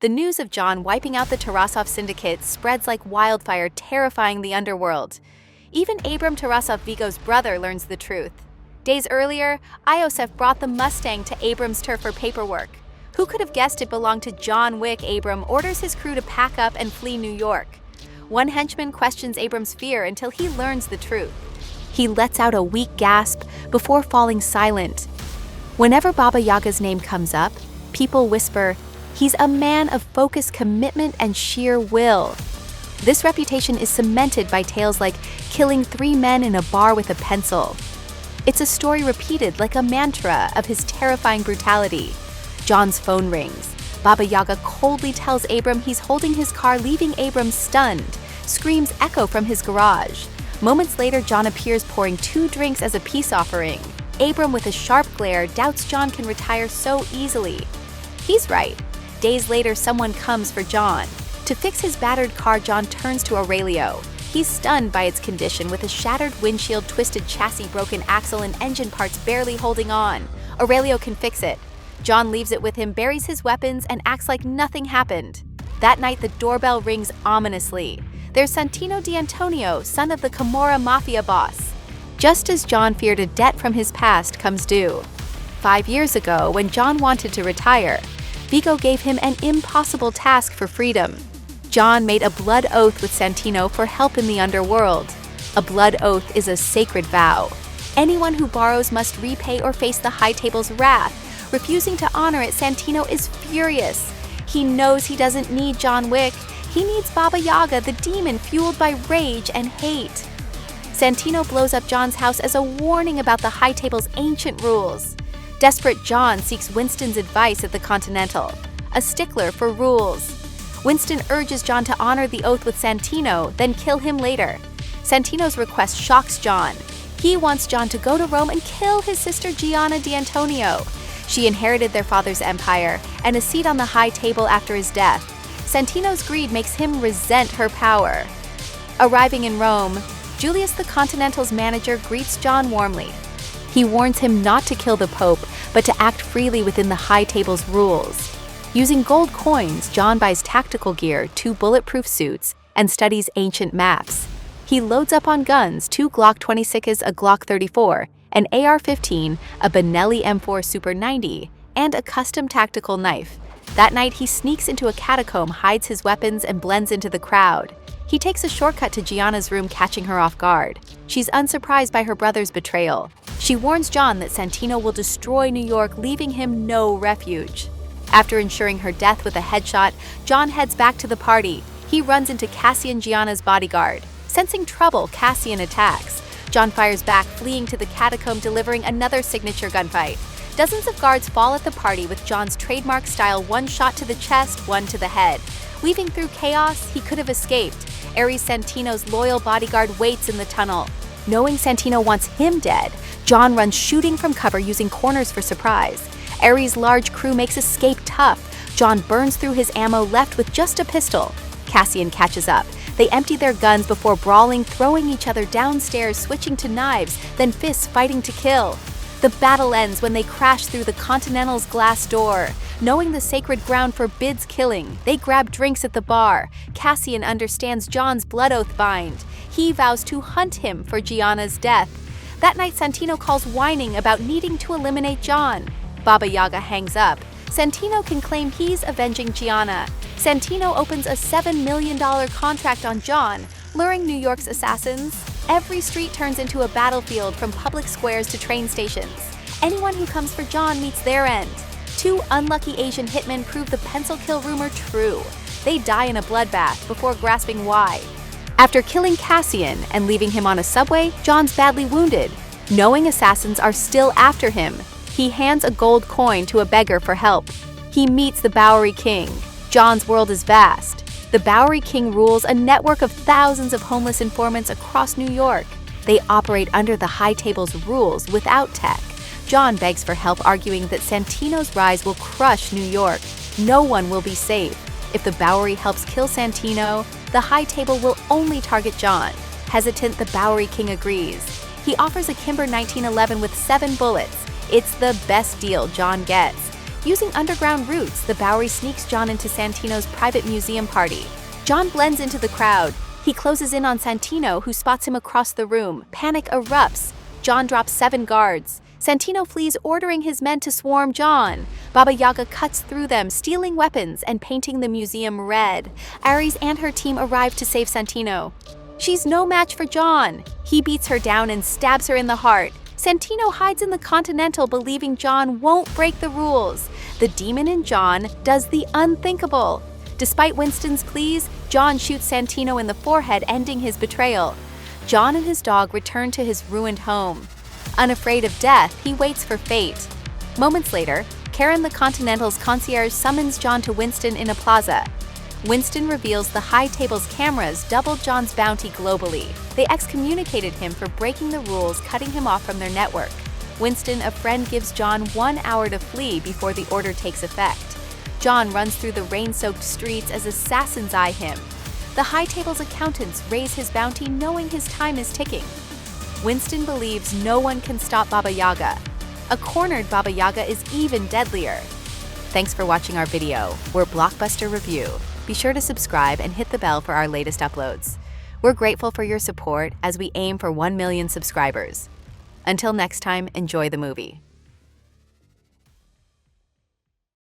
The news of John wiping out the Tarasov syndicate spreads like wildfire, terrifying the underworld. Even Abram Tarasov Vigo's brother learns the truth. Days earlier, Iosef brought the Mustang to Abram's turf for paperwork. Who could have guessed it belonged to John Wick? Abram orders his crew to pack up and flee New York. One henchman questions Abram's fear until he learns the truth. He lets out a weak gasp before falling silent. Whenever Baba Yaga's name comes up, people whisper, "He's a man of focused commitment and sheer will." This reputation is cemented by tales like killing 3 men in a bar with a pencil. It's a story repeated like a mantra of his terrifying brutality. John's phone rings. Baba Yaga coldly tells Abram he's holding his car, leaving Abram stunned. Screams echo from his garage. Moments later, John appears pouring 2 drinks as a peace offering. Abram, with a sharp glare, doubts John can retire so easily. He's right. Days later, someone comes for John. To fix his battered car, John turns to Aurelio. He's stunned by its condition, with a shattered windshield, twisted chassis, broken axle, and engine parts barely holding on. Aurelio can fix it. John leaves it with him, buries his weapons, and acts like nothing happened. That night, the doorbell rings ominously. There's Santino D'Antonio, son of the Camorra Mafia boss. Just as John feared a debt from his past comes due. 5 years ago, when John wanted to retire, Vigo gave him an impossible task for freedom. John made a blood oath with Santino for help in the underworld. A blood oath is a sacred vow. Anyone who borrows must repay or face the High Table's wrath. Refusing to honor it, Santino is furious. He knows he doesn't need John Wick. He needs Baba Yaga, the demon fueled by rage and hate. Santino blows up John's house as a warning about the High Table's ancient rules. Desperate John seeks Winston's advice at the Continental, a stickler for rules. Winston urges John to honor the oath with Santino, then kill him later. Santino's request shocks John. He wants John to go to Rome and kill his sister Gianna D'Antonio. She inherited their father's empire and a seat on the High Table after his death. Santino's greed makes him resent her power. Arriving in Rome, Julius the Continental's manager greets John warmly. He warns him not to kill the Pope, but to act freely within the High Table's rules. Using gold coins, John buys tactical gear, 2 bulletproof suits, and studies ancient maps. He loads up on guns, 2 Glock 26s, a Glock 34, an AR-15, a Benelli M4 Super 90, and a custom tactical knife. That night, he sneaks into a catacomb, hides his weapons, and blends into the crowd. He takes a shortcut to Gianna's room, catching her off guard. She's unsurprised by her brother's betrayal. She warns John that Santino will destroy New York, leaving him no refuge. After ensuring her death with a headshot, John heads back to the party. He runs into Cassian, Gianna's bodyguard. Sensing trouble, Cassian attacks. John fires back, fleeing to the catacomb, delivering another signature gunfight. Dozens of guards fall at the party with John's trademark style, 1 shot to the chest, 1 to the head. Weaving through chaos, he could have escaped. Ares Santino's loyal bodyguard waits in the tunnel. Knowing Santino wants him dead, John runs shooting from cover, using corners for surprise. Ares' large crew makes escape tough. John burns through his ammo, left with just a pistol. Cassian catches up. They empty their guns before brawling, throwing each other downstairs, switching to knives, then fists fighting to kill. The battle ends when they crash through the Continental's glass door. Knowing the sacred ground forbids killing, they grab drinks at the bar. Cassian understands John's blood oath bind. He vows to hunt him for Gianna's death. That night, Santino calls whining about needing to eliminate John. Baba Yaga hangs up. Santino can claim he's avenging Gianna. Santino opens a $7 million contract on John, luring New York's assassins. Every street turns into a battlefield, from public squares to train stations. Anyone who comes for John meets their end. 2 unlucky Asian hitmen prove the pencil kill rumor true. They die in a bloodbath before grasping why. After killing Cassian and leaving him on a subway, John's badly wounded. Knowing assassins are still after him, he hands a gold coin to a beggar for help. He meets the Bowery King. John's world is vast. The Bowery King rules a network of thousands of homeless informants across New York. They operate under the High Table's rules without tech. John begs for help, arguing that Santino's rise will crush New York. No one will be safe. If the Bowery helps kill Santino, the High Table will only target John. Hesitant, the Bowery King agrees. He offers a Kimber 1911 with 7 bullets. It's the best deal John gets. Using underground routes, the Bowery sneaks John into Santino's private museum party. John blends into the crowd. He closes in on Santino, who spots him across the room. Panic erupts. John drops 7 guards. Santino flees, ordering his men to swarm John. Baba Yaga cuts through them, stealing weapons and painting the museum red. Aries and her team arrive to save Santino. She's no match for John. He beats her down and stabs her in the heart. Santino hides in the Continental, believing John won't break the rules. The demon in John does the unthinkable. Despite Winston's pleas, John shoots Santino in the forehead, ending his betrayal. John and his dog return to his ruined home. Unafraid of death, he waits for fate. Moments later, Karen the Continental's concierge summons John to Winston in a plaza. Winston reveals the High Table's cameras doubled John's bounty globally. They excommunicated him for breaking the rules, cutting him off from their network. Winston, a friend, gives John 1 hour to flee before the order takes effect. John runs through the rain-soaked streets as assassins eye him. The High Table's accountants raise his bounty, knowing his time is ticking. Winston believes no one can stop Baba Yaga. A cornered Baba Yaga is even deadlier. Thanks for watching our video. We're Blockbuster Review. Be sure to subscribe and hit the bell for our latest uploads. We're grateful for your support as we aim for 1 million subscribers. Until next time, enjoy the movie.